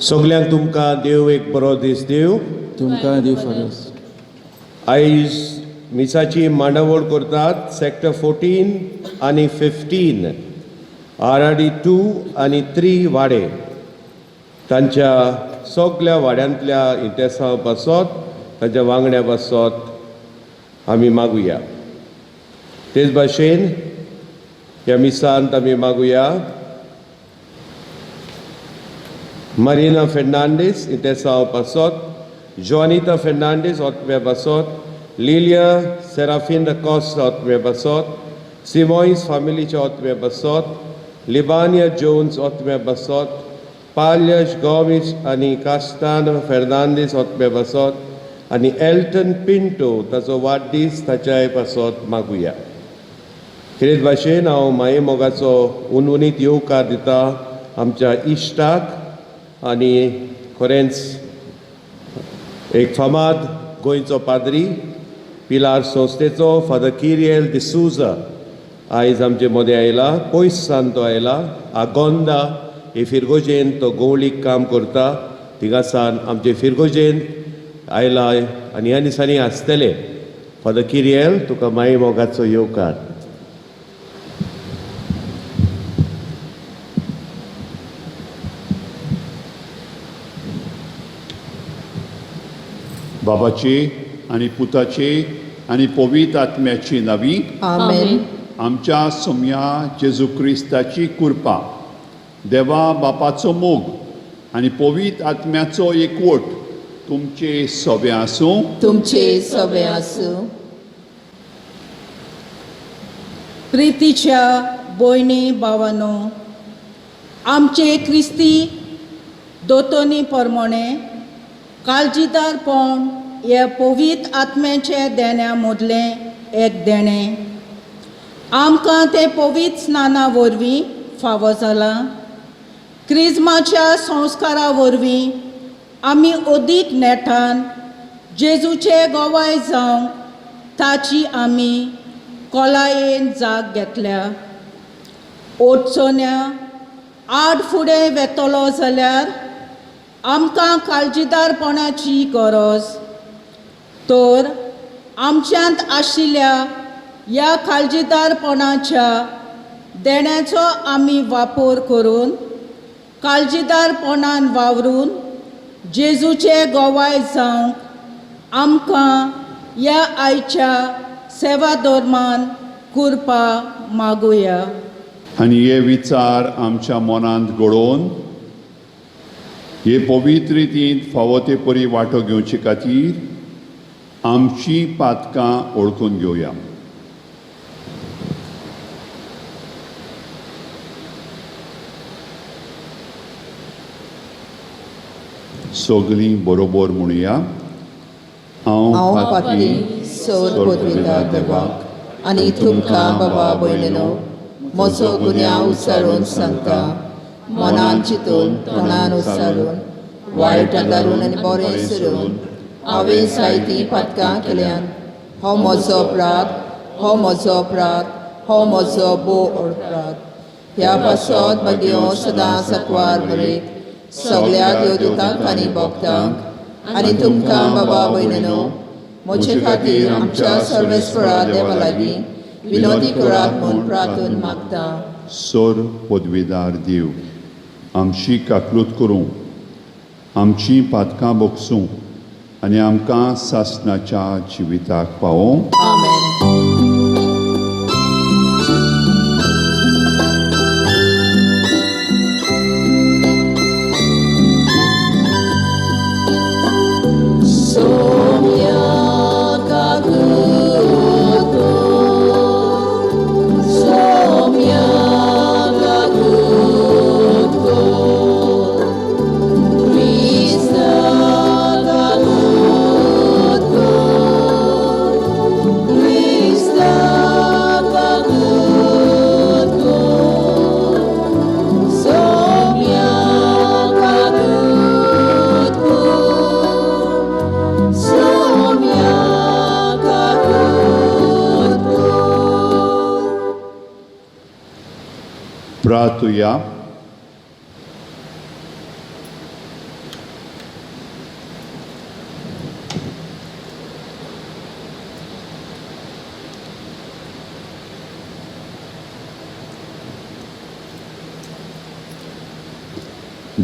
सगल्यांक तुमकां देव एक बरो दीस दिव. तुमकां देव फावोस. आयज मिसाची मांडावळ करतात सेक्टर 14 आनी 15 आराडी 2 आनी 3 वाडे. तांच्या सगळ्या वाड्यांतल्या इंटेसां बसत तांच्या वांगड्या बसत आमी मागुया. तेच भाशेन ह्या मिसांत आमी मागुया Marina Fernandes, Intesa Pasot, Joanita Fernandes, Otme Basot, Lilia Serafin da Costa, Otme Basot, Simois Family Otme Basot, Libania Jones, Otme Basot, Palhas Gomes, Ani Castano Fernandes, Otme Basot, Ani Elton Pinto, Tazo Wadis, Tachai Basot, Maguya. Kirit Bashen, Ao Mae Mogaso, Ununit Yoka Dita, Amcha Ishtak, आणि खरेंच एक फामाद गोंयचो पाद्री पिलार संस्थेचो father किरियल D'Souza आयज आमचे मदें आयला. पयस सावन तो आयला. आगोंदा हे फिरगोजेन तो गवळीक काम करता. थिंगासान आमचे फिरगोजेन आयला आनी ह्या दिसांनी आसतले. फादर किरियल तुका माई मोगाचो येवकार. बाबाची आनी पुताची आनी पवित्र आत्म्याची नावी. आमेन. आमच्या सोम्या जेजू क्रिस्ताची कृपा, देवा बापाचो मोग आनी पवित्र आत्म्याचो एकवट तुमचे सगळे आसूं. तुमचे सगळे आसूं. प्रितीच्या भयणी भावांनो, आमचे क्रिस्ती दोतोनी प्रमाणे काळजीदारपण हे पवित्र आत्म्याचे देण्या मदलें एक देणें. आमकां ते पवित्र स्नाना वरवीं फावो जाला. क्रिस्माच्या संस्कारा वरवीं आमी अदीक नेटान जेजूचे गोवाय जावंक ताची आमी कोलायेन जाग घेतल्या. ओटचोन्या आड फुडें वेतलो जाल्यार आमकां काळजीदारपणाची गरज. तर आमच्यांत आशिल्ल्या ह्या काळजीदारपणाच्या देण्याचो आमी वापर करून काळजीदारपणान वावरून जेजूचे गोवाय जावंक आमकां ह्या आयच्या सेवा धर्मान कृपा मागुया. आनी हे विचार आमच्या मनांत घडोवन हे पवित्र रितीन फावो ते परी वांटो घेवचे खातीर आमची पातकां ओळखून घेवया. सगळीं बरोबर म्हणुया. हांव पातळी सोर पदवीदार देवाक आनी तुमकां बाबा भयणीनो म्हजो गुन्यांव उसारून सांगता. मनान चिंतून तोंडान उसारून वायट दारून आनी बरें सरून हांवें जायतीं पातकां केल्यान. हो म्हजो अपराध, हो म्हजो अपराध, हो म्हजो अपराध. ह्या पासत मागीर सदां सकवार बरेक सगळ्या देवदूतांक आनी भक्तांक आनी तुमकां बाबा भयणीनो म्हजे खातीर आमच्या सर्वेस्वरा देवा लागीं विनोदी करात म्हूण प्रार्थून मागता. सोर पदवीदार देव, आमची काकलूत करूं, आमची पातकां बोगसूं आनी आमकां सासणाच्या जिविताक पावोवं. आमेन. प्रार्थुया.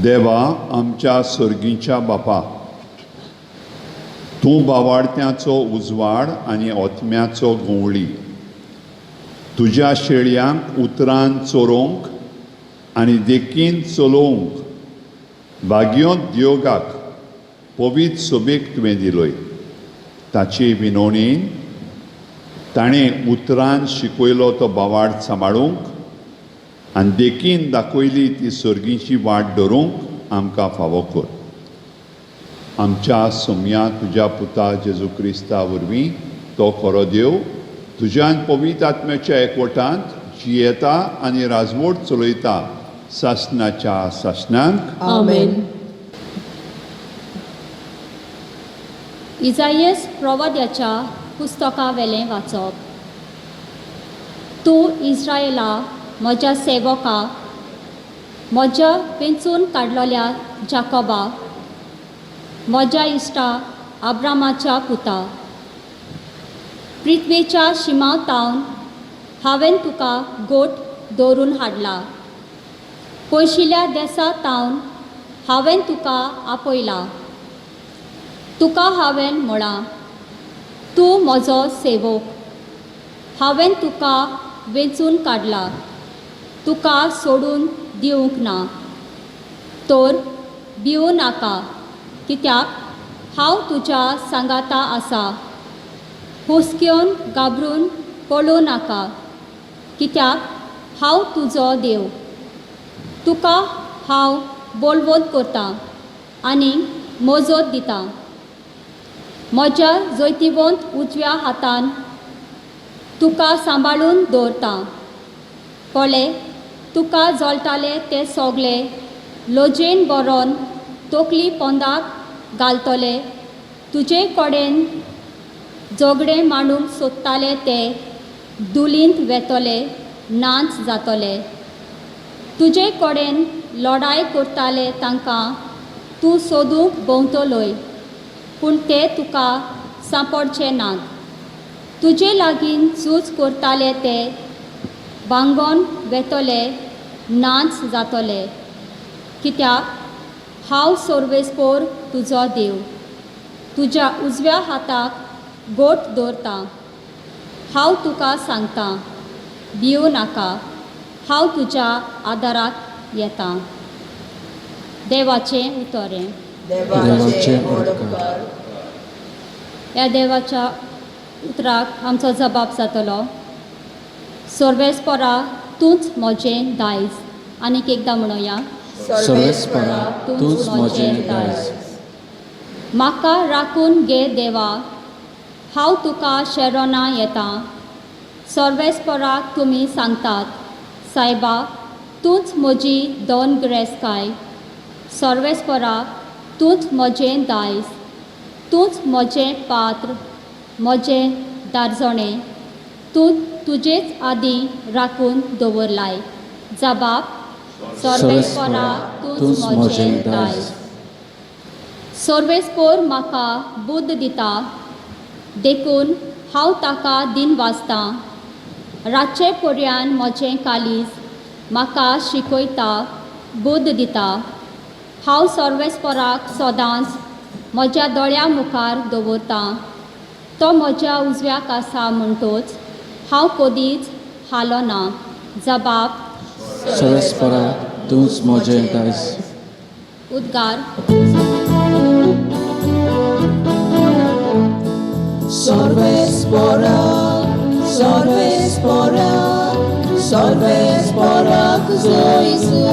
देवा आमच्या सर्गीच्या बापा, तूं बावार्थ्याचो उजवाड आनी ओतम्याचो गवळी. तुज्या शेळयांक उतरान चोरोवंक आनी देखीन चलोवंक भाग्योंत दियोगाक पवित्र सोबेक तुवें दिलोय. ताचे विनवणेन ताणें उतरान शिकयलो तो बावार्थ सांबाळूंक आनी देखीन दाखयली ती सर्गीची वाट धरूंक आमकां फावो कर. आमच्या सोम्या तुज्या पुता जेजू क्रिस्ता वरवीं तो खरो देव तुज्यान पवित्र आत्म्याच्या एकवटांत जियेता आनी राजवट चलयता सासणाच्या सासणांक. आमेन. इजायस प्रवाद्याच्या पुस्तका वेलें वाचप. तूं इस्रायेला म्हज्या सेवका, म्हज्या वेंचून काडलेल्या जाकोबा, म्हज्या इश्टा अब्रामाच्या पुता. पृथ्वेच्या शिमावतावन हांवें तुका गोठ दवरून हाडला. पयशिल्ल्या देसातावन हांवें तुका आपयला. तुका हांवें म्हळां, तूं म्हजो सेवक. हांवें तुका वेंचून काडला, तुका सोडून दिवंक ना. तर भिवू नाका, कित्याक हांव तुज्या सांगाता आसा. हुस्क्योन घाबरून पळोवं नाका, कित्याक हांव तुजो देव. तुका हांव बोलवोत करतां आनी मोजत दितां. म्हज्या जैतिवंत उजव्या हातान तुका सांबाळून दवरतां. पळय, तुका जळटाले ते सोगले लोजयेन बरोवन तोकली पोंदाक घालतले. तुजे कडेन झगडे मांडूंक सोदताले ते धुलींत वेतले, नाच जातले. तुजे कडेन लढाय करताले तांकां तूं सोदूंक भोंवतलोय, पूण ते तुका सांपडचे नात. तुजे लागीं झूज करताले ते भांगोन वेतले, नाच जातले. कित्याक हांव सर्वेस्पोर तुजो देव. तुज्या उजव्या हाताक गोठ दवरतां. हांव तुका सांगतां, भिवू नाका, हांव तुज्या आदाराक येतां. देवाचें उतोरें. देवाचे ओडकार. ह्या देवाच्या उतराक आमचो जबाब जातलो. सर्वेस्परा तूंच म्हजें दायज. आनीक एकदां म्हणुया, सर्वेस्परा तूंच म्हजें दायज. म्हाका राखून घे देवा, हांव तुका शेरोना येतां. सर्वेस्पराक तुमी सांगतात, सायबा तूंच म्हजी दोनग्रेस्काय. सर्वेस्परा तूंच म्हजें दायज. तूंच म्हजें पात्र, म्हजें दारजणें. तूं तुजेच आदीं राखून दवरलाय. जबाब, सर्वेस्परा तूंच म्हजें दायज. सर्वेस्पोर म्हाका बुद्द दिता, देखून हांव ताका दिन वाचतां. रातचे पर्यान म्हजें कालीज म्हाका शिकयता, बुद्द दिता. हांव सर्वेस्पराक सदांच म्हज्या दोळ्या मुखार दवरतां. तो म्हज्या उजव्याक आसा म्हणटच हांव कदींच हालो ना. जबाब, सर्वेस्परा तूंच म्हजें दायज. उद्गार. सर्वेस्परा, सर्वेस्परा, सर्वेस्पराक जोयसू.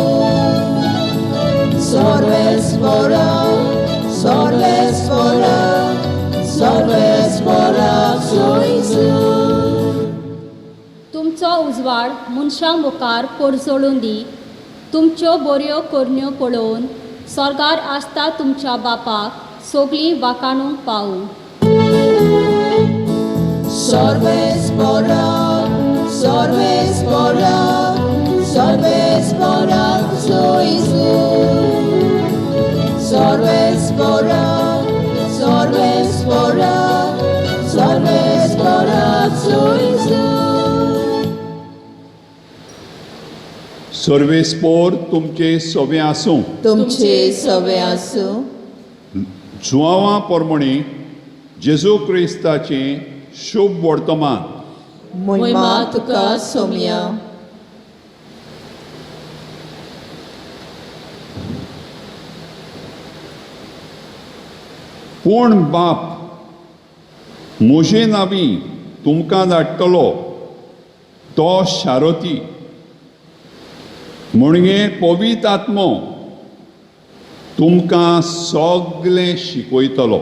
सर्वेस्परा, सर्वेस्परा, सर्वेस्पराक जोयसू. तुमचो उजवाड मनशां मुखार परजळून दी. तुमच्यो बऱ्यो करण्यो पळोवन स्वर्गार आसता तुमच्या बापाक सगळीं वाखाणूंक पावूं. सर्वेस्परा, सर्वेस्परा, सर्वेस्पराक जोयसू. Sorvespora, Sorvespora, Sorvespora, Soizu. सर्वेस्पोर तुमचे सवे आसूं. तुमचे सवे आसूं. जुवांवा पोरमणी जेजू क्रिस्ताचें शुभ वर्तमान. महिमा तुका सोम्या. पूण बाप म्हजे नांवी तुमकां धाडटलो तो शारोती म्हणजे पवित्र आत्मो तुमकां सगळें शिकयतलो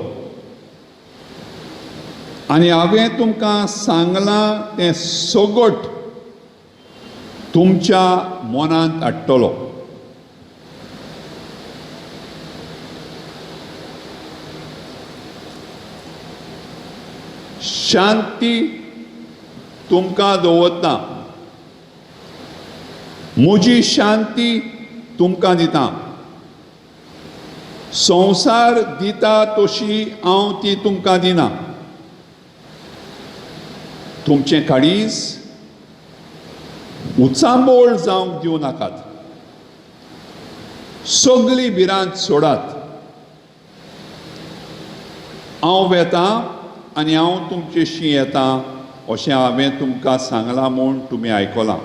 आनी हांवें तुमकां सांगलां तें सगट तुमच्या मनांत हाडटलो. शांती तुमकां दवरता, म्हजी शांती तुमकां दिता. संवसार दिता तशी हांव ती तुमकां दिना. तुमचें काळीज उचांबोळ जावंक दिवं नाकात. सगळी भिरांत सोडात. हांव वेतां आनी हांव तुमचेशी येतां अशें हांवें तुमकां सांगलां म्हूण तुमी आयकलां.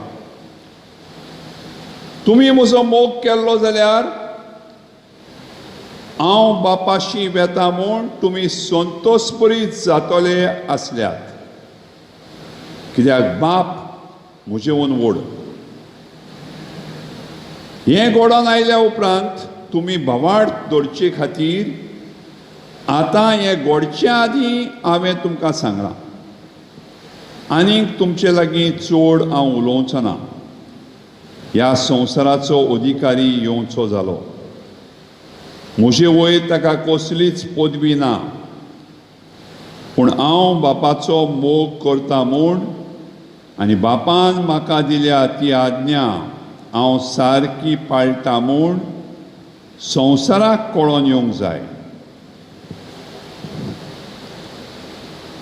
तुमी म्हजो मोग केल्लो जाल्यार हांव बापाशी वेतां म्हूण तुमी संतोशभरीत जातले आसल्यात, कित्याक बाप म्हजेवन व्हड. हें घडोवन आयल्या उपरांत तुमी भवाड दवरचे खातीर आतां हें घडच्या आदीं हांवें तुमकां सांगलां. आनीक तुमचे लागीं चड हांव उलोवचो ना. ह्या संवसाराचो अधिकारी येवचो जालो. म्हजे वयर ताका कसलीच पदवी ना, पूण हांव बापाचो मोग करता म्हूण आनी बापान म्हाका दिल्या ती आज्ञा हांव सारकी पाळटा म्हूण संवसाराक कळोन येवंक जाय.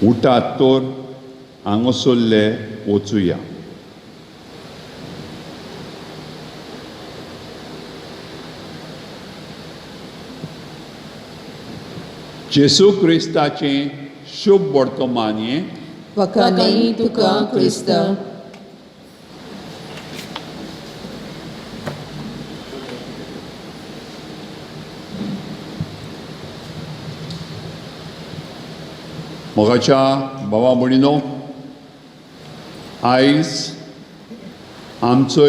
उठात तर हांगासरले वचुया. जेजू क्रिस्ताचें शुभ वर्तमान हें. वखाणी तुका क्रिस्त. मोगाच्या भावा भयणीनो, आयज आमचो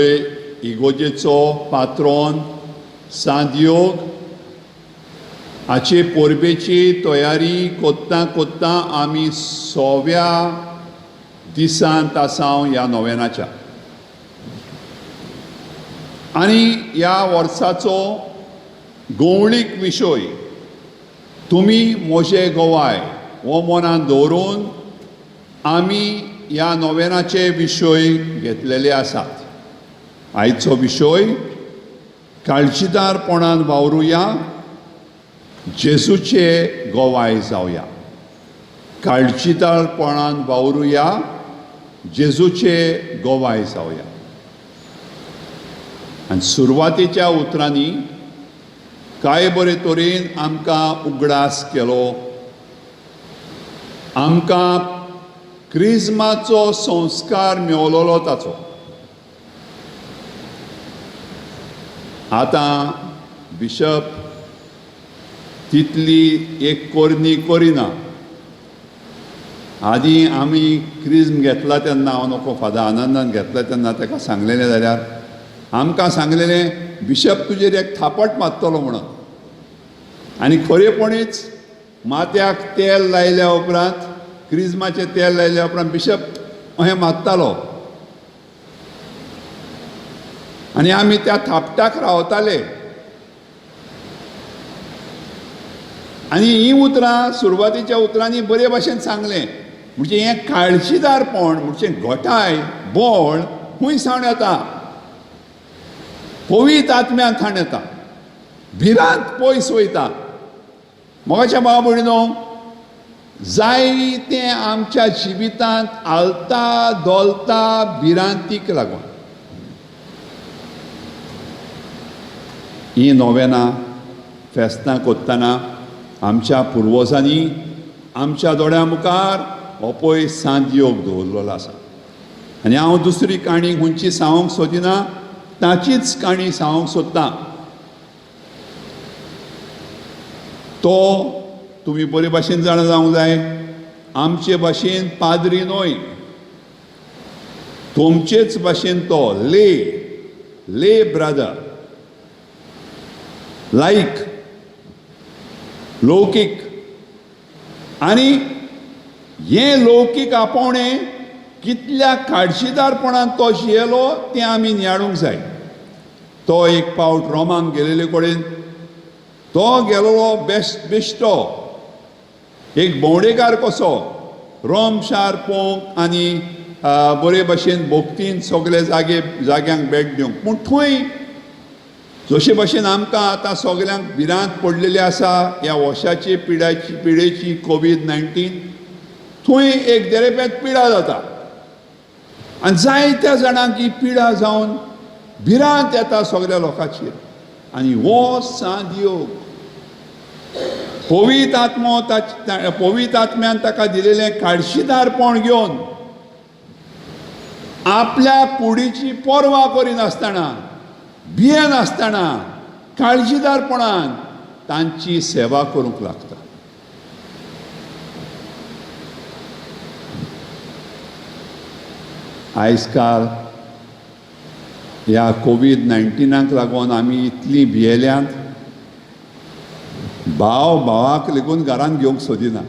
इगोजेचो पात्रोन सांतयोग हाचे परबेची तयारी कोत्ता कोत्ता आमी 6व्या दिसांत आसांव ह्या नोवेनाच्या. आनी ह्या वर्साचो गवळीक विशय तुमी म्हजे गोवाय हो मनांत दवरून आमी ह्या नोवेनाचे विशय घेतलेले आसात. आयचो विशय काळजीदारपणान वावरुया, जेजूचे गोवाय जावया. काळजीदारपणान वावरुया, जेजूचे गोवाय जावया. आनी सुरवातेच्या उतरांनी कांय बरे तरेन आमकां उगडास केलो. आमकां क्रिस्माचो संस्कार मेवलोलो ताचो. आतां बिशप तितली एक कोरणी करिना. आदीं आमी क्रिस्म घेतला तेन्ना, हांव नको फादर आनंदान घेतला तेन्ना ताका सांगलेलें जाल्यार आमकां सांगलेलें बिशप तुजेर एक थापट मारतलो म्हणून. आनी खरेपणीच माथ्याक तेल लायल्या उपरांत, क्रिस्माचें तेल लायल्या उपरांत बिशप अहें मारतालो. आनी आमी त्या थापटाक रावताले. आनी हीं उतरां सुरवातीच्या उतरांनी बरे भाशेन सांगलें. म्हणजे हें काळजीदारपण, म्हणजे घोटाय बळ खूंय सावन येता? पवित्र आत्म्यांतल्यान येता. भिरांत पयस वयता. मोगाच्या भावा भयणीनो, जायतें आमच्या जिवितांत आलता दोलता भिरांतीक लागून. ही नोवेना फेस्तां कोत्ताना आमच्या पुर्वजांनी आमच्या दोळ्या मुखार हो पळय सांत योग दवरलेलो आसा. आनी हांव दुसरी काणी खंयची सांगूंक सोदिना, ताचीच काणी सांगूंक सोदतां. तो तुमी बरे भाशेन जाणा जावंक जाय, आमचे भाशेन पाद्री न्हय, तुमचेच भाशेन तो ले ब्रदर, लायक लौकीक. आनी हें लौकीक आपोवणें कितल्या काळजीदारपणान तो जियेलो तें आमी नियाळूंक जाय. तो एक पावट रोमांक गेलेले कडेन तो गेलोलो बेश्टो एक भोंवडेकार कसो रोम शार पळोवंक आनी बरे भाशेन भोगतीन सगळे जाग्यांक भेट दिवंक. पूण थंय जशे भाशेन आमकां आतां सगल्यांक भिरांत पडलेली आसा ह्या वॉशाची पिडेची कोविड-19, थंय एक देरेपेत पिडा जाता. आनी जायत्या जाणांक ही पिडा जावन भिरांत येता सगळ्या लोकांचेर. आनी हो सांत योग पवित्र आत्म्यान ताका दिलेलें काळशीदारपण घेवन आपल्या कुडीची पर्वा करिनासतना, भियेनासतना काळजीदारपणान तांची सेवा करूंक लागता. आयज काल ह्या कोविड-19 लागून आमी इतली भियेल्यांत, भावाक लेगून घरान घेवंक सोदिना.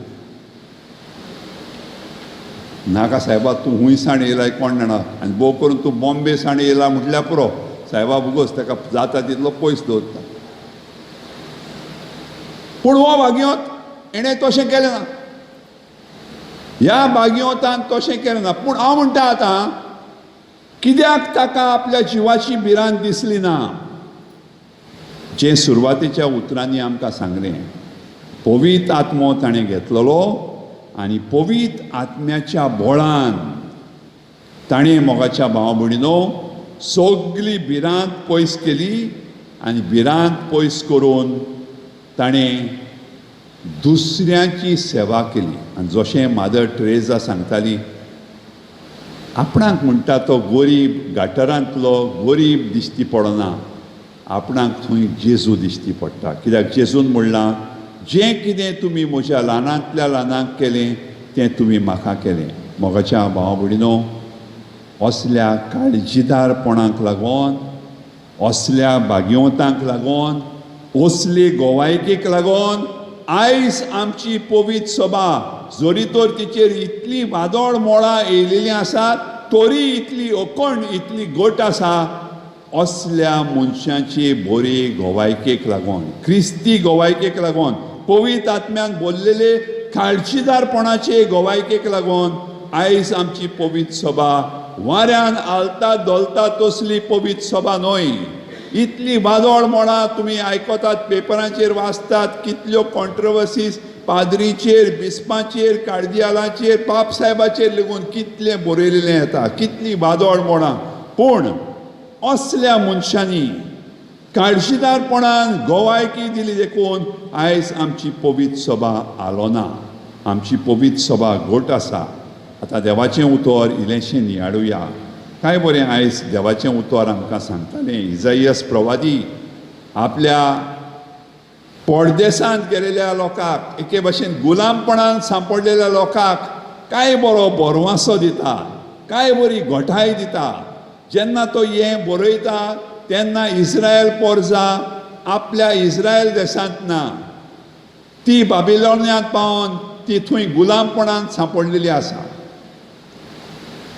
नाका सायबा तूं खूंय साण येयला कोण जाणा, आनी भोव करून तूं बॉम्बे साण येयला म्हटल्यार पुरो, सायबा भुगोस ताका जाता तितलो पयस दवरता. पूण हो भाग्योत एणें तशें केलें ना, ह्या भाग्योतान तशें केलें ना. पूण हांव म्हणटा आतां, कित्याक ताका आपल्या जिवाची भिरांत दिसली ना? जें सुरवातेच्या उतरांनी आमकां सांगलें, पवित्र आत्मो ताणें घेतलेलो आनी पवित्र आत्म्याच्या बळान ताणें मोगाच्या भावा भयणीनो सगली भिरांत पयस केली. आनी भिरांत पयस करून ताणें दुसऱ्यांची सेवा केली. आनी जशें मादर टेरेसा सांगताली, आपणाक म्हणटा तो गरीब गाटरांतलो गरीब दिश्टी पडना, आपणाक थंय जेजू दिश्टी पडटा. कित्याक जेजून म्हणलां, जें कितें तुमी म्हज्या ल्हानांतल्या ल्हानांक केलें तें तुमी म्हाका केलें. मोगाच्या भावा भयणीनो, असल्या काळजीदारपणाक लागून, असल्या भाग्यवंतांक लागून, असले गोवायकेक लागून आयज आमची पवित्र सभा जरी तर तिचेर इतली वादळ मोळां येयलेलीं आसात, तरी इतली अखंड इतली घट आसा असल्या मनशांचे बरे गोवायकेक लागून, क्रिस्ती गोवायकेक लागून, पवित्र आत्म्यान बोललेले काळजीदारपणाचे गोवायकेक लागून आयज आमची पवित्र सभा वाऱ्यान आलता दोलता तसली पवित्र सभा न्हय. इतली वादळ मोळां तुमी आयकतात, पेपरांचेर वाचतात, कितल्यो कॉन्ट्रवर्सीज पाद्रीचेर, बिस्पांचेर, कार्दियालांचेर, पाप साहेबाचेर लेगून कितलें बरयलेलें येता, कितली वादळ मोळां. पूण असल्या मनशांनी काळजीदारपणान गोवायकी दिली देखून आयज आमची पवित्र सभा आलो ना. आमची पवित्र सभा घट आसा. आतां देवाचें उतर इल्लेंशें नियाळुया. काय बरें आयज देवाचें उतर आमकां सांगतालें. इजायास प्रवादी आपल्या परदेसांत गेलेल्या लोकांक, एके भाशेन गुलामपणान सांपडलेल्या लोकांक काय बरो बरवासो दिता, काय बरी घोटाय दिता. जेन्ना तो हें बरयता तेन्ना इस्रायल पोरजा आपल्या इस्रायल देशांत ना, ती बाबिलोनांत पावून ती थंय गुलामपणान सांपडलेली आसा.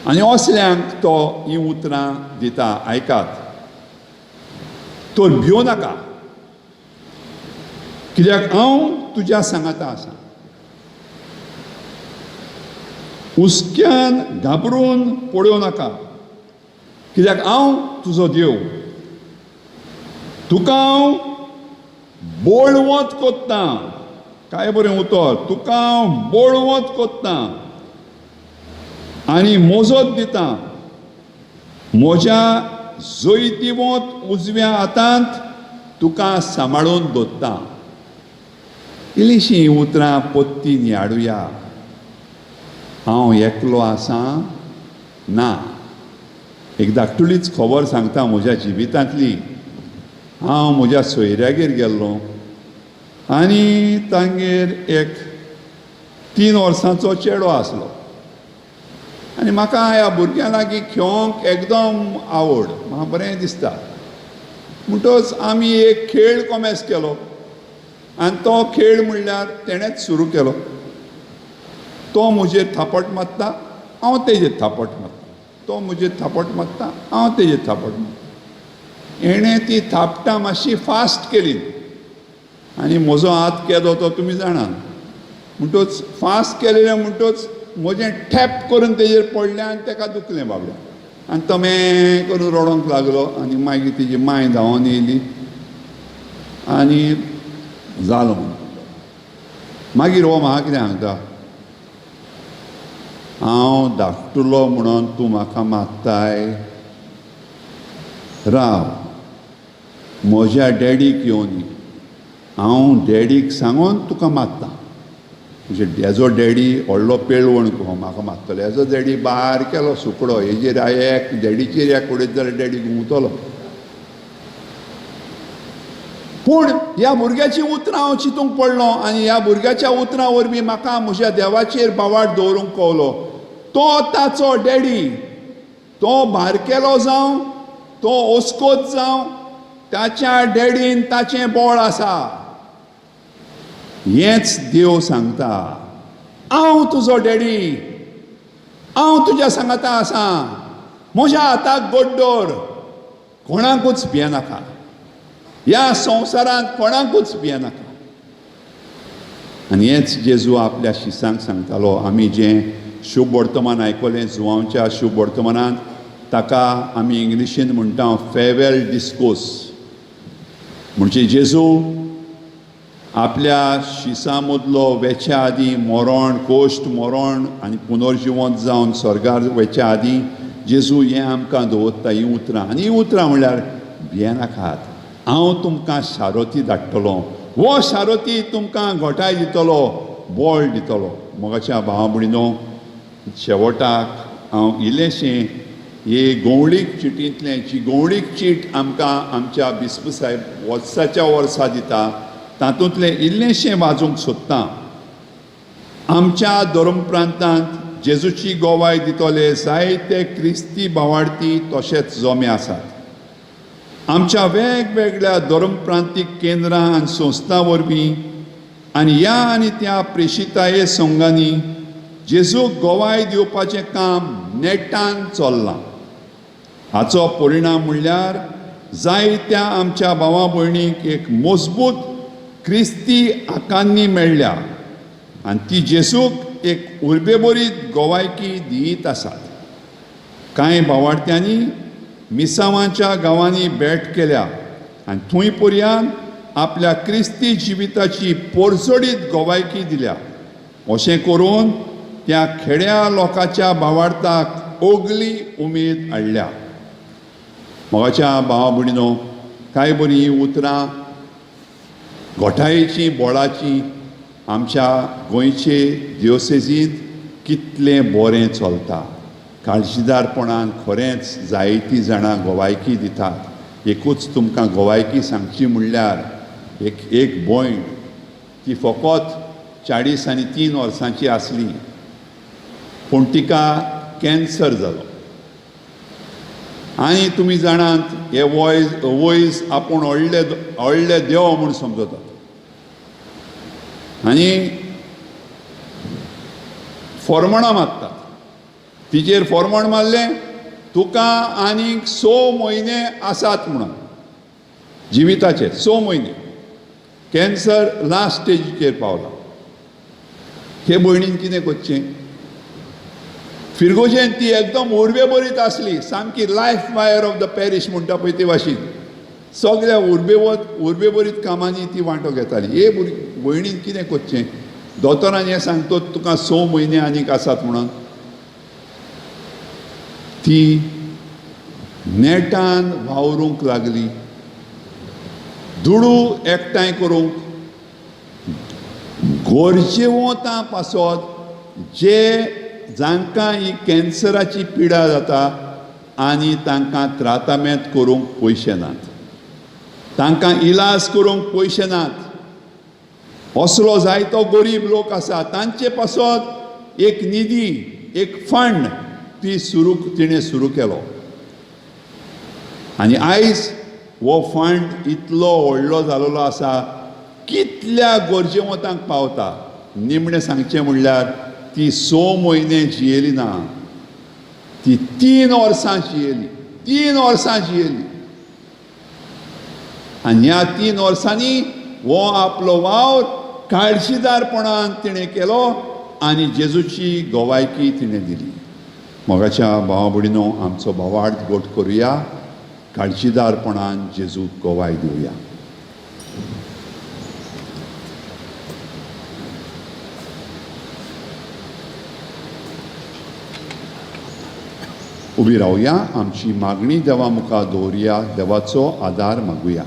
आनी असल्यांक तो ही उतरां दिता, आयकात. तर भियो नाका, कित्याक हांव तुज्या सांगाता आसा. हुस्क्यान घाबरून पळोवं नाका, कित्याक हांव तुजो देव. तुका हांव बोळवत कोत्ता. काय बरें उतर. तुका हांव बोळवत कोत्ता आनी मोजत दिता. म्हज्या जैतिवंत उजव्या हातांत तुका सांबाळून दवरता. इल्लीशीं उतरां पोत्तीन हाडुया. हांव एकलो आसां ना. एक धाकटुलीच खबर सांगता म्हज्या जिवितांतली. हांव म्हज्या सोयऱ्यागेर गेल्लो आनी तांगेर एक 3 वर्सांचो चेडो आसलो आनी म्हाका ह्या भुरग्यां लागीं खेळोंक एकदम आवड. म्हाका बरें दिसता. म्हणटच आमी एक खेळ कोमेस केलो आनी तो खेळ म्हणल्यार तेणेंच सुरू केलो. तो म्हजेर थापट मारता, हांव तेजेर थापट मारता. तो म्हजेर थापट मारता, हांव तेजेर थापट मारता. एणें ती थापटां मातशी फास्ट केली आनी म्हजो हात केदो तो तुमी जाणात. म्हणटच फास्ट केलेलें म्हणटच म्हजें ठॅप करून तेजेर पडलें आनी ताका दुखलें बाबड्या. आनी तो में करून रडोंक लागलो आनी मागीर तेजी मांय धांवून येयली आनी जालो म्हणून. मागीर हो म्हाका कितें सांगता, हांव धाकटुलो म्हणून तूं म्हाका मारताय. राव, म्हज्या डॅडीक येवन हांव डॅडीक सांगून तुका मारता. म्हणजे हेजो डॅडी व्हडलो पेळवण कहो म्हाका मारतलो. हेजो डॅडी बारकेलो सुकडो. हेजेर एक डॅडीचेर एक उडयत जाल्यार डॅडी गुंवतलो. पूण ह्या भुरग्याची उतरां हांव चिंतूंक पडलो आनी ह्या भुरग्याच्या उतरां वरवीं म्हाका म्हज्या देवाचेर बावाट दवरूंक कळलो. तो ताचो डॅडी, तो बारकेलो जावं, तो ओस्कोत जावं, ताच्या डॅडीन ताचें बोळ आसा. हेंच देव सांगता. हांव तुजो डॅडी, हांव तुज्या सांगाता आसां. म्हज्या हाताक गोड्डोर, कोणाकूच भियेनाका. ह्या संवसारांत कोणाकूच भियेनाका. आनी हेंच जेजू आपल्या शिसांक सांगतालो. आमी जें शुभ वर्तमान आयकलें जुवांवच्या शुभ वर्तमानांत, ताका आमी इंग्लिशीन म्हणटा फेअरवेल डिस्कोर्स. म्हणजे जेजू आपल्या शिसां मदलो वेच्या आदीं मरण, कोश्ट मरण आनी पुनर्जिवंत जावन स्वर्गार वेच्या आदीं जेजू हें आमकां दवरता हीं उतरां. आनी हीं उतरां म्हणल्यार भियेनाकात. हांव तुमकां शारोती धाडटलो. हो शारोती तुमकां घोटाय दितलो, बोळ दितलो. मोगाच्या भावा भयणीनो, शेवटाक हांव इल्लेशें हे गंवळीक चिटींतलें, जी गंवळीक चीट आमकां आमच्या बिस्प साहेब वर्साच्या वर्सा दिता, तातूंतलें इल्लेशें वाचूंक सोदतां. आमच्या धर्म प्रांतांत जेजूची गोवाय दितले जायते क्रिस्ती भावार्थी तशेंच जोमे आसात. आमच्या वेगवेगळ्या धर्म प्रांतीक केंद्रां आनी संस्थां वरवीं आनी ह्या आनी त्या प्रेशिताये संघांनी जेजूक गोवाय दिवपाचें काम नेटान चल्लां. हाचो परिणाम म्हणल्यार जायत्या आमच्या भावा भयणीक एक मजबूत क्रिस्ती आकांनी मेळ्ळ्या आनी ती जेजूक एक उर्बेभरीत गोवायकी दित आसात. कांय भावार्थ्यांनी मिसावांच्या गांवांनी भेट केल्या आनी थंय पर्यान आपल्या क्रिस्ती जिविताची पोरजोडीत गोवायकी दिल्या. अशें करून त्या खेड्या लोकांच्या भावार्थाक ओगली उमेद हाडल्या. मोगाच्या भावा भयणीनो, कांय बरीं हीं उतरां घोटायेची बोळाची आमच्या गोंयचे दियोसेसींत कितलें बरें चलता. काळजीदारपणान खरेंच जायतीं जाणां गोवायकी दितात. एकूच तुमकां गोवायकी सांगची म्हणल्यार एक भयण, ती फकत 43 वर्सांची आसली, पूण तिका कॅन्सर जालो. आनी तुमी जाणात हे वयस आपूण व्हडले देव म्हूण समजतात. आनी फॉर्मणां मारतात. तिचेर फॉर्मण मारलें, तुका आनीक 6 म्हयने आसात म्हणून जिविताचे 6 म्हयने. कॅन्सर लास्ट स्टेजीचेर पावला. हे भयणीन कितें करचें? फिरगोजेन ती एकदम उर्बेभरीत आसली, सामकी life wire of the parish म्हणटा पळय ते भाशेन. सगळ्या उर्बेभरीत कामांनी ती वांटो घेताली. हे भयणीन कितें करचें? दोतोरान हें सांगतो तुका 6 म्हयने आनीक आसात म्हणून. ती नेटान वावरूंक लागली. दुडू एकठांय करूंक गोरजेवंतां पासत जे जांकां ही कॅन्सराची पिडा जाता आनी तांकां त्रातामेंत करूंक पयशे नात, तांकां इलाज करूंक पयशे नात, असलो जायतो गरीब लोक आसा तांचे पासत एक निधी, एक फंड तिणें सुरू केलो. आनी आयज हो फंड इतलो व्हडलो जालोलो आसा, कितल्या गरजेवंतांक पावता. निमणें सांगचें म्हणल्यार ती 6 म्हयने जियेली ना, ती 3 वर्सां जियेली, 3 वर्सां जियेली. आनी ह्या 3 वर्सांनी हो आपलो वावर काळजीदारपणान तिणें केलो आनी जेजूची गोवायकी तिणें दिली. मोगाच्या भावा भयणीनो, आमचो भावार्थ गोट करुया, काळजीदारपणान जेजूक गोवाय दिवया. उबी रावया, आमची मागणी देवा मुखार दवरया, देवाचो आदार मागुया.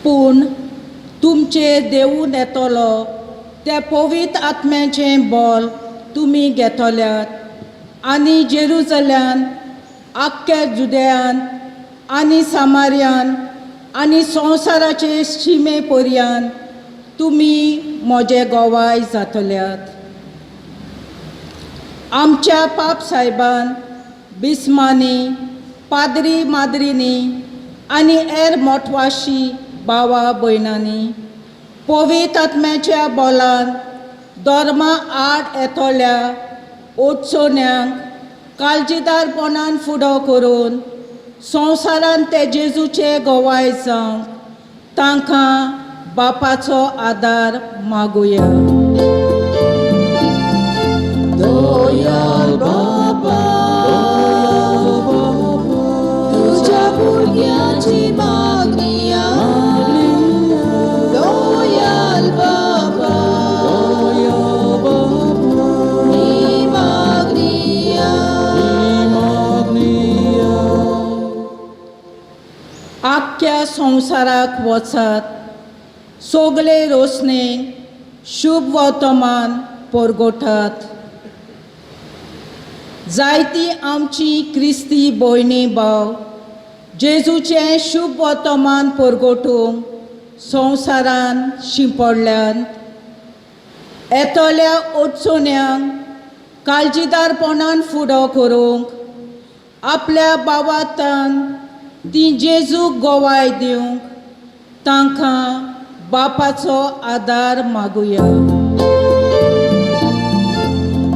पूण तुमचेर देवून येतलो त्या पवित्र आत्म्याचें बळ तुमी घेतल्यात आनी जेरुसल्यान, आख्ख्या जुदेयान आनी सामार्यान आनी संवसाराचे शिमे पर्यंत तुमी म्हजे गोवाय जातल्यात. आमच्या पाप साहेबान, बिस्मांनी, पाद्री माद्रींनी आनी हेर मोठवाशी भावा भयणांनी पवित्र आत्म्याच्या बोलान धर्मा आड येतल्या ओडचोण्यांक काळजीदारपणान फुडो करून संवसारान ते जेजूचे गोवाय जावंक तांकां बापाचो आदार मागुया. दोयाल बाबा, तुझ्या भुरग्याची मागणी आहे. दोयाल बाबा, ही मागणी आख्ख्या संवसाराक वचत, सोगले रोसने शुभ वर्तमान परगोठात. जायती आमची क्रिस्ती भयणी भाव जेजूचें शुभ वर्तमान परगोटूंक संवसारान शिंपडल्यात. येतल्या ओडचोण्यांक काळजीदारपणान फुडो करूंक आपल्या भावार्थान ती जेजूक गोवाय दिवंक तांकां बापाचो आदार मागुया.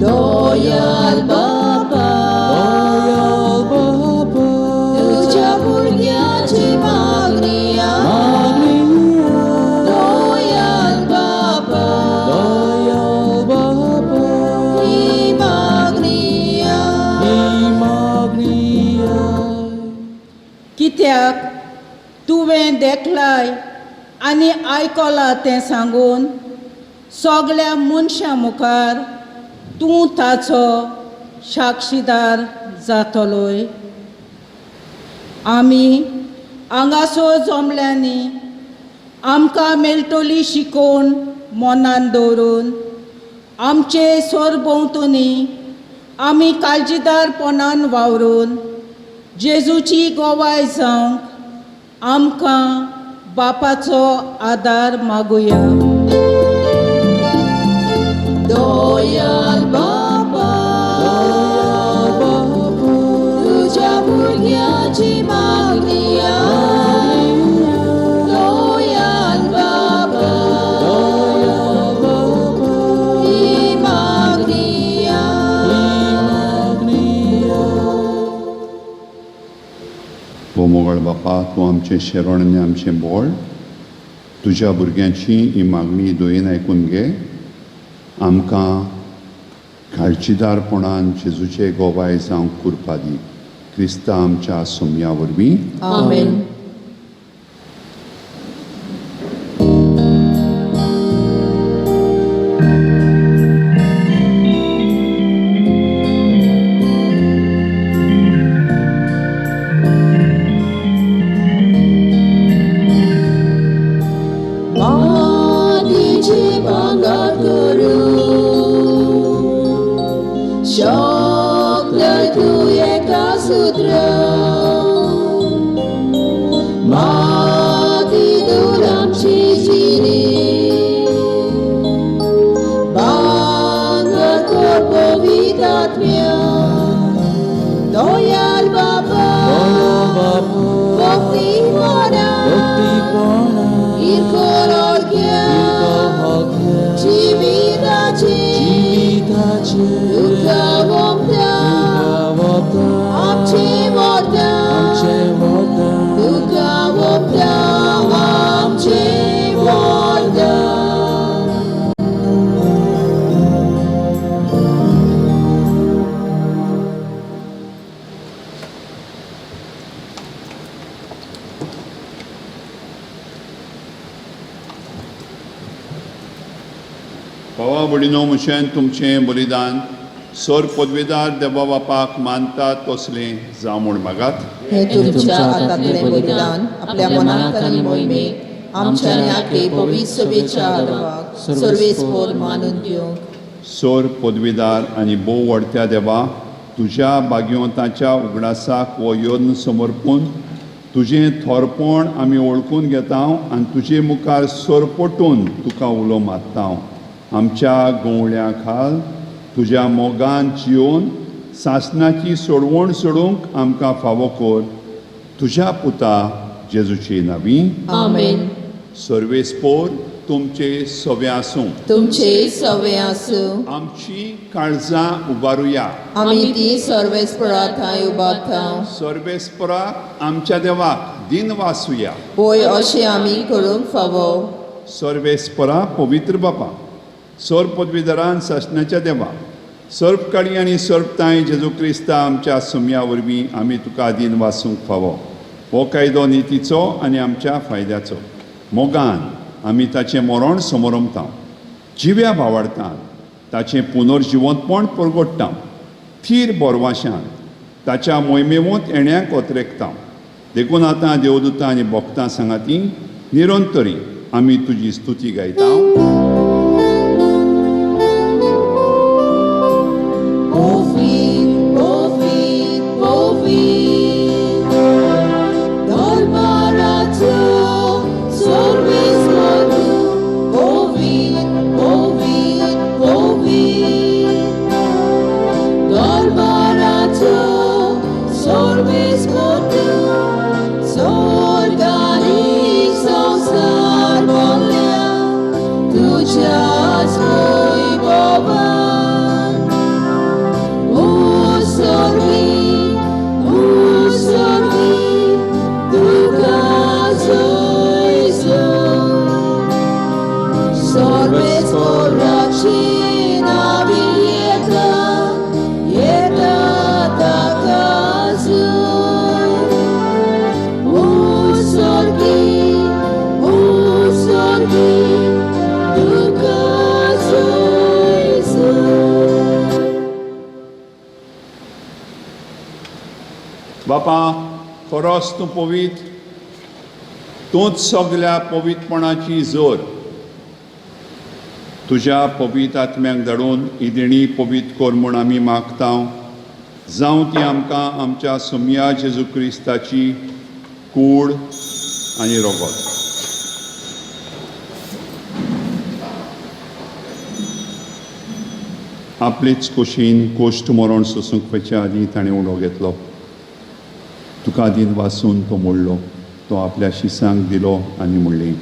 दोयाल बाबा, तुझ्या भुरग्याची मागणी आहे. दोयाल बाबा, ही मागणी कित्याक तुवें देखलाय आनी आयकलां तें सांगून सगल्या मनशां मुखार तूं ताचो साक्षीदार जातलोय. आमी हांगासर जमल्यांनी आमकां मेळटली शिकोवन मनान दवरून आमचे सरभोंवतणी आमी काळजीदारपणान वावरून जेजूची गोवाय जावंक आमकां बापाचो आदार मागुया. दोयाल बाबा, तुझ्या भुरग्याची मागणी आहे. दोयाल बाबा, ही मागणी हो मोगळ बापा, तूं आमचें शरण आनी आमचें बोळ, तुज्या भुरग्यांची ही मागणी दोयेन आयकून घे. आमकां काळजीदारपणान जेजूचे गोवाय जावंक कुरपा दी. क्रिस्ता आमच्या सोम्या वरवीं. आमेन. तुझे भांगर करू शब्द तू एका सूत्र माती दूर आमची जिरे भांगर कर पवित्रात्म्या दयाल बाबा भक्ती मना इरकोर ऑर्ग्या जीविताचे दुःख वोमता आमचे वरदान दुःख वोमता आमचे वरदान भावा भयणीनो म्हशें तुमचें बलिदान सर पदवीदार देवा बापाक मानतात तसलें जावं म्हूण मागात. हे तुमच्या हातांतलें बलिदान आपल्या मनांत आनी मोहिमेक आमच्या न्याके पवित्र सभेच्या आदराक सर्वेस्पर मानून दिवंक सर पदवीदार आनी भोव व्हडत्या देवा तुज्या भाग्यवंताच्या उगडासाक हो यत्न समर्पून तुजें थोरपण आमी वळखून घेता आनी तुजे मुखार सरपटून तुका उलो मारता. आमच्या गवळ्या खाल तुज्या मोगान जिवन सासणाची सोडवण सोडूंक आमकां फावो कर तुज्या पुता जेजूची नांवी आमेन. सर्वेस्पोर तुमचे सवे आसूं. तुमचे सवे आसूं. आमची काळजां उबारुया. आमी ती सर्वेस्परां थंय उबारता. सर्वेस्पराक आमच्या देवाक दिन वासुया. पळय अशें आमी करूंक फावो. सर्वेस्परा पवित्र बापा सर पदवीदारान सासणाच्या देवा सर्पकाळी आनी सर्पताय जेजू क्रिस्ता आमच्या सुम्या वरवीं आमी तुका दिन वासूंक फावो. हो कायदो नितीचो आनी आमच्या फायद्याचो. मोगान आमी ताचें मरण समोरमता जिव्या भावाडटात ताचें पुनर्जिवंतपण परगट्टा थीर बोरवाशान ताच्या मोहिमेवंत येण्याक ओतरेकता. देखून आतां देवदूतां आनी भक्तां सांगाती निरंतरी आमी तुजी स्तुती गायता. बापा खरोच तूं पवित्र तूंच सगल्या पवित्रपणाची जोर तुज्या पवित्र आत्म्याक धाडून ही देणी पवित्र कर म्हूण आमी मागता. जावं ती आमकां आमच्या सुम्या जेजू क्रिस्ताची कूड आनी रोगोत. आपलेच खोशेन कोश्ट मरण सोसूंक वयच्या आदीं ताणें उलो घेतलो. तुका दिन वासून तो मोडलो. तो आपल्या शिसांक दिलो आनी म्हणलें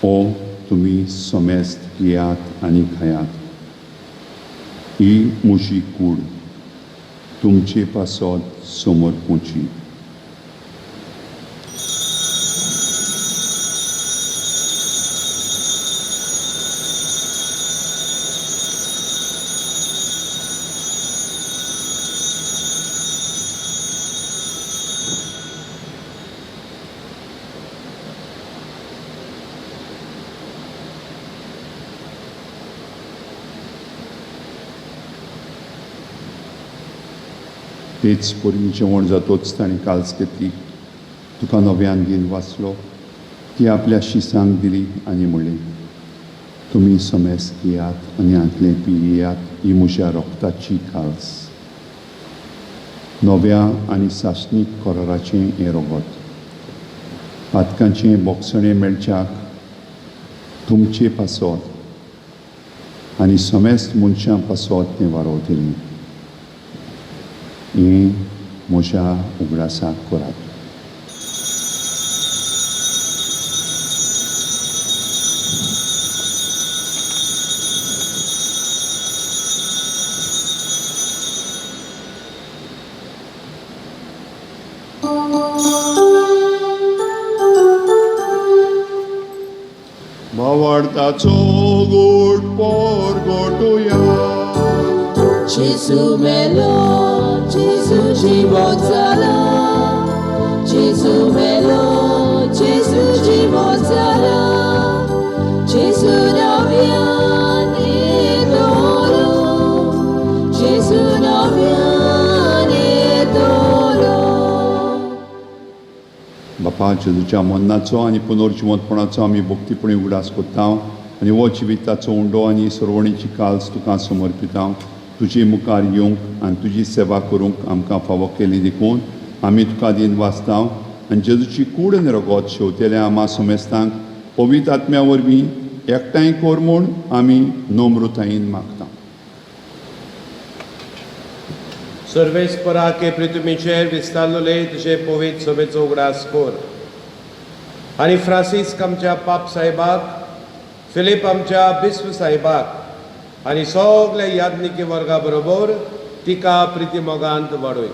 ओ तुमी सोमेस्त येयात आनी खायात. ही म्हजी कूड तुमचे पासत समर्पूची. तेच परी जेवण जातोच ताणें काल्स घेतली. तुका नव्यान दिन वाचलो. ती आपल्या शिसांक दिली आनी म्हणली, तुमी समेस घेयात आनी हातले पियेयात, ही म्हज्या रोगताची काळस. नव्या आनी सासणीक कोराराचें हें रोगत. पातकांचें बोगसणें मेळच्याक तुमचे पासत आनी समेस्त मनशां पासत तें वारोवतलीं. हें म्हज्या उगडासाक करात. भावार्थाचो गोड पोर गोटुया. Gesù melo, Gesù żywot zala. Gesù melo, Gesù żywot zala. Gesù nawiany dolo. Gesù nawiany dolo. बापा जेजूच्या मन्नाचो आनी पुनर्जिवंतपणाचो आमी भक्तीपणी उगडास कोत्ता आनी हो जिविताचो उंडो आनी सरवणीची काल्स तुका समर्पिता. तुजी मुखार येवंक आनी तुजी सेवा करूंक आमकां फावो केली देखून आमी तुका दिन वाचता आनी जेजूची कूड आनी रगत शेवतेल्या आमा समेस्तांक पवित्र आत्म्या वरवीं एकठांय कोर म्हूण आमी नम्रतायेन मागता. सर्वेस्परा के पृथ्वीचेर विस्तारलोले तुजे पवित्र सभेचो उगडास कोर. आनी फ्रांसीस आमच्या पाप साहेबाक, फिलीप आमच्या बिस्व साहेबाक आनी सगल्या याज्ञिकी वर्गा बरोबर तिका प्रिती मोगांत वाडोय.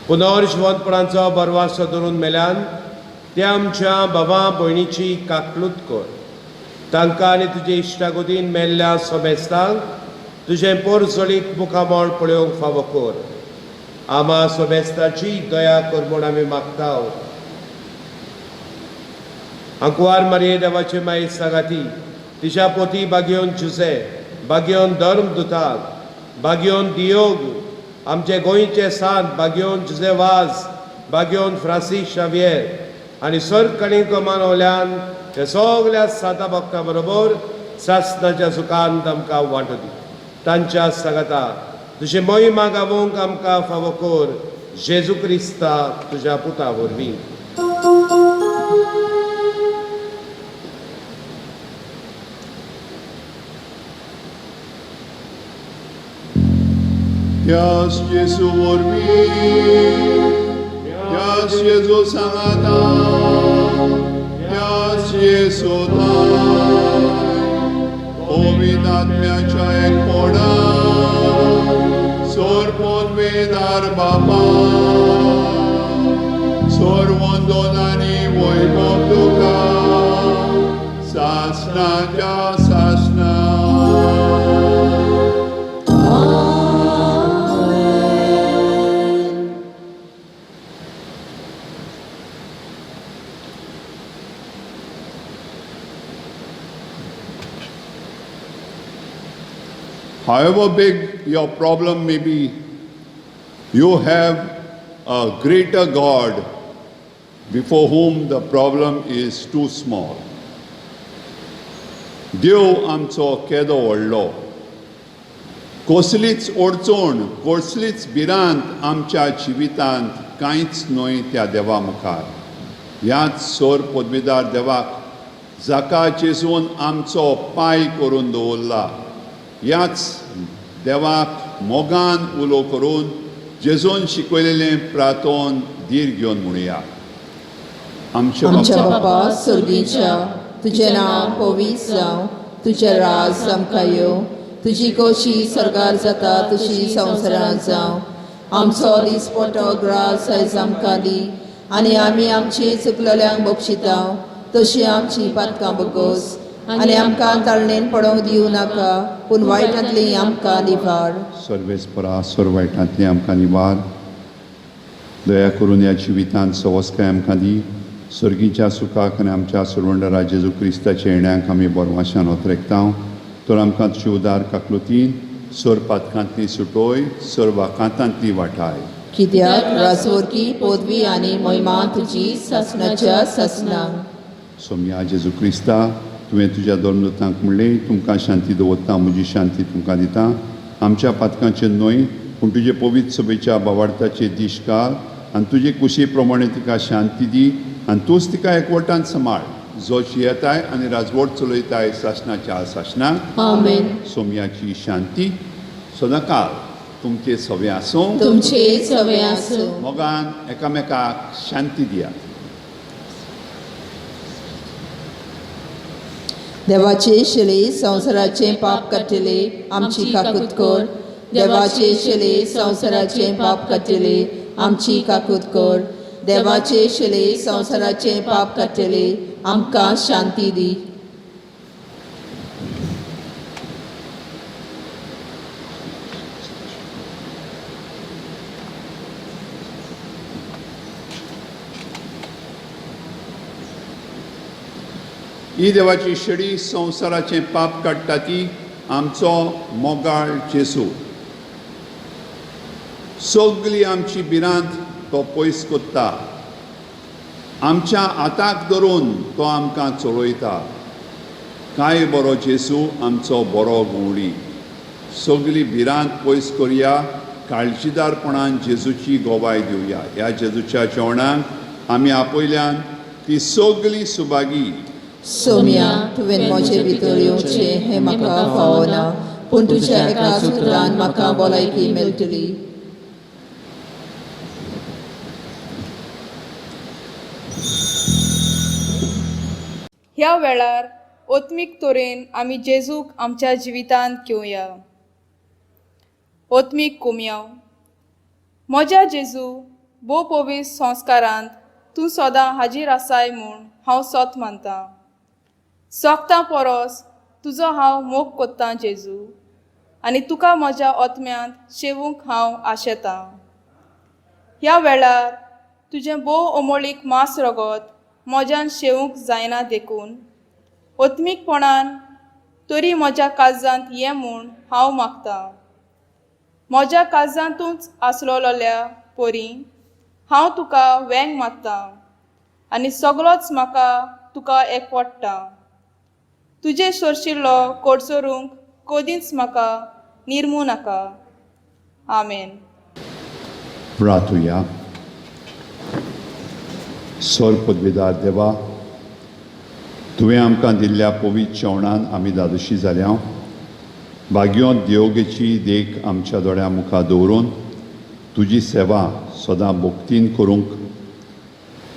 पुनर्जिवंतपणाचो बरवासो धरून मेल्यान त्या आमच्या भावा भयणीची काकलूत कर. तांकां आनी तुजे इश्टागोदीन मेल्ल्या समेस्तांक तुजें पोरचोलीत मुखामळ पळोवंक फावो कर. आमा समेस्ताची दया कर म्हूण आमी मागता. अंकुवार मारये देवाचे माई सांगाती, तिच्या पोती बागयोन जुसे, बागयोन धर्मदुताक, बागयोन दियोग, आमचे गोंयचे सांत बागयोन जुजे वाज, बागयोन फ्रांसीस शावियर आनी सर कणिक मानवल्यान हे सगल्या साता भक्तां बरोबर सासणाच्या सुखांत आमकां वांटो दी. तांच्या सांगाता तुजी मोहिमा गावोवंक आमकां फावो कर. जेजू क्रिस्ता तुज्या पुता वरवीं. Yes, Jesu वरवीं, yes, Jesu सांगाता, yes, Jesu ताय, पवित्र आत्म्याच्या एकपणा, सोर पदवेदार बापा, सोर वंदनानी वैभव तुका, सासणाच्या सासणा. However big your problem may be, you have a greater God before whom the problem is too small. देव आमचो केदो व्हडलो. कसलीच अडचण, कसलीच भिरांत आमच्या जिवितांत कांयच न्हय त्या देवा मुखार. ह्याच सोर पदवीदार देवाक जाका जेजून आमचो पांय करून दवरला, ह्याच देवाक मोगान उलो करून जेजून शिकयलेलें प्रार्थोन धीर घेवन म्हणुया. आमच्या बापा स्वर्गीच्या, तुजें नांव पवित्र जावं, तुजें राज आमकां येवं, तुजी कोशी सरकार जाता तशी संवसारांत जावं. आमचो दिसपटो ग्रास आयज आमकां दी आनी आमी आमची चुकलेल्यांक बक्षिता तशी आमची पातकां बगोस आनी आमकां ताळणेन पडोवंक दिवं नाका, पूण वायटांतली आमकां निवार. सर्वेस्परा सोर वायटांतली आमकां निवार. दया करून ह्या जिवितांत सवस्काय आमकां दी. सर्गीच्या सुखाक आनी आमच्या सुरवंडरा जेजू क्रिस्ताच्या येण्याक आमी बोरमाशान ओतरेकता. तर आमकां तुजी उदार काकलुतीन सोर पातकांतली सुटोय, सोर वाकांतांतली वाटाय. कित्याक राजवरकी पदवी आनी महिमा तुजी सासणाच्या सासणांक. सोम्या जेजू क्रिस्ता तुवें तुज्या धर्मदूतांक म्हणलें तुमकां शांती दवरता म्हजी शांती तुमकां दिता आमच्या पातकांचेर न्हय पूण तुजे पवित्र सभेच्या भावार्थाचेर दीश घाल आनी तुजे कुशे प्रमाणे तिका शांती दी आनी तूंच तिका एकवटान सांबाळ जो येताय आनी राजवट चलयताय शासनाच्या शासनाक आमेन. सोम्याची शांती सदांकाळ तुमचे सवे आसूं तुमचे सवे आसूं. मोगान एकामेकाक शांती दिया. देवाचे शेले संवसाराचे पाप काटिले आमची काकूत कर. देवाचे शेले संवसाराचे पाप काटिले आमची काकूत कर. देवाचे शेले संवसाराचे पाप काटिले आमकां शांती दी. ही देवाची शेळी संवसाराचे पाप काडटा ती आमचो मोगाळ जेसू सगळी आमची भिरांत तो पयस कोत्ता आमच्या हाताक धरून तो आमकां चलयता. काय बरो जेसू आमचो बरो गवळी सगळी भिरांत पयस करया काळजीदारपणान जेजूची गोवाय दिवया. ह्या जेजूच्या जेवणाक आमी आपयल्यान ती सगळी सुभागी. सोम्या तुवें म्हजे भितर येवचें हें म्हाका फावना पूण तुज्या एका सुत्रान म्हाका भलायकी मेळटली. ह्या वेळार ओत्मीक तोरेन आमी जेजूक आमच्या जिवितांत घेवया. ओत्मीक कुमयाव. म्हज्या जेजू भोव पवित्र संस्कारांत तूं सदां हाजीर आसाय म्हूण हांव सोत मानतां. सोगतां परस तुजो हांव मोग कोत्तां जेजू आनी तुका म्हज्या ओतम्यांत शेवूंक हांव आशेतां. ह्या वेळार तुजें भोव अमोळीक मांस रगत म्हज्यान शेवूंक जायना देखून ओत्मीकपणान तरी म्हज्या काळजांत ये म्हूण हांव मागतां. म्हज्या काळजांतूच आसलोल्या परी हांव तुका वेंग मागतां आनी सगळोच म्हाका तुका एकवटटा. तुजे सोरशिल्लो कोडसोरूंक कदींच म्हाका निर्मू नाका. आमेन. प्रार्थुया. सर पदवीदार देवा तुवें आमकां दिल्ल्या पवित्र जेवणान आमी दादोशी जाल्या भाग्योन देवगेची देख आमच्या दोळ्या मुखार दवरून तुजी सेवा सदां भक्तीन करूंक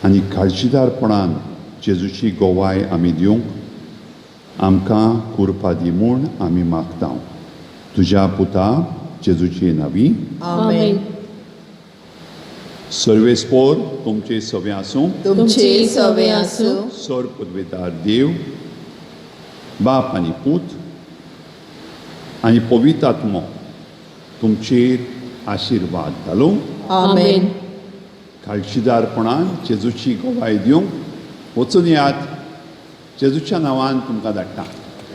आनी काळजीदारपणान जेजूची गोवाय आमी दिवंक आमकां कुरपा दी म्हूण आमी मागतां. तुज्या पुता जेजूची नांवी. आमेन. सर्वेस्पोर तुमचे सवे आसूं. तुमचे सवे आसूं. सर पदवेदार देव बाप आनी पूत आनी पवित्र आत्मो तुमचेर आशिर्वाद घालूं. आमेन. काळजीदारपणान जेजूची गोवाय दिवंक वचून येयात. जेजूच्या नांवान तुमकां धाडटा.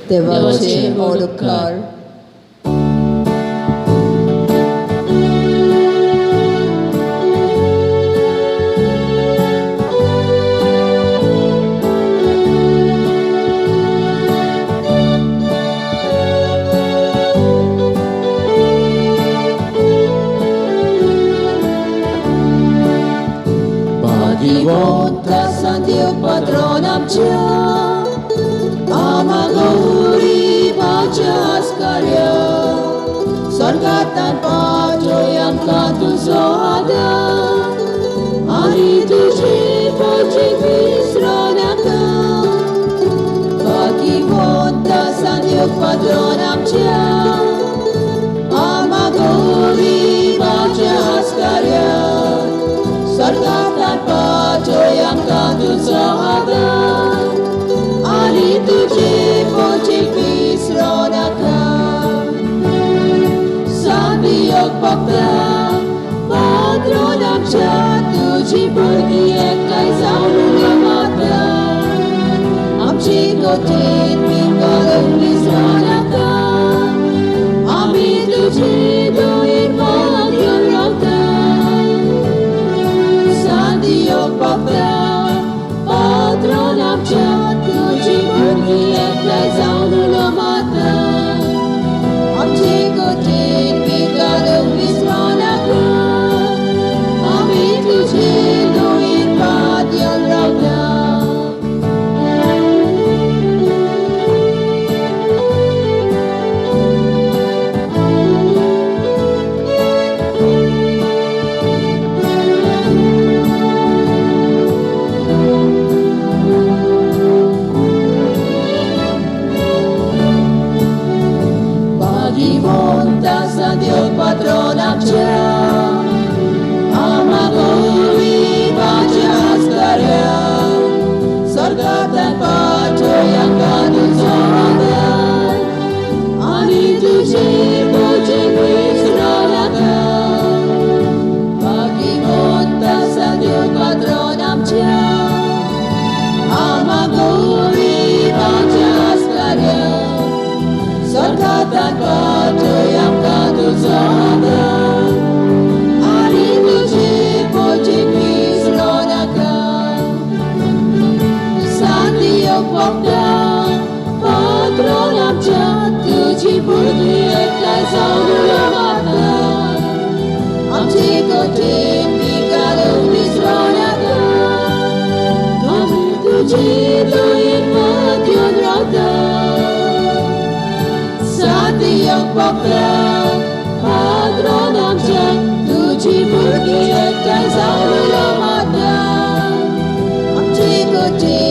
देवाचे व्हड उपकार. Dio patron amcia, amaguri bacia ascaria, sorgatan pajoyam cantu soada, ani tuji poci visronaka, bagi monta San Dio patron amcia, amaguri bacia ascaria, sorgatan pajoyam cantu soada, ani tuji poci visronaka, San Dio patron patron amcia, tuji pergi ekai zaulula mata, amci gotin minggalung visronaka, ami tuji doin magion rauta, San Dio patron amcia. आमच्या आमागोवी वाच्या आसतऱ्या स्वर्गांतल्यान पाठय आमकां तुजो आदार आनी तुजे बोजेक विसरो नाका भागिवंत आसा देव पात्रोन आमच्या आमागोवी वाच्या आसतऱ्या स्वर्गांतल्यान पाठय आमकां तुजो आदार आनी तुजे बोजेक विसरो नाका सांती येवपाकता पात्रोन आमच्या तुजी भुरगीं एकठांय जावन उलोवता आमची गोठे घालून विसरो नाका आमी तुजे दयेन मदीं रावता सांती येवपाकता पात्रोन आमच्या तुजी भुरगीं एकठांय जावन उलोवता आमची गोठे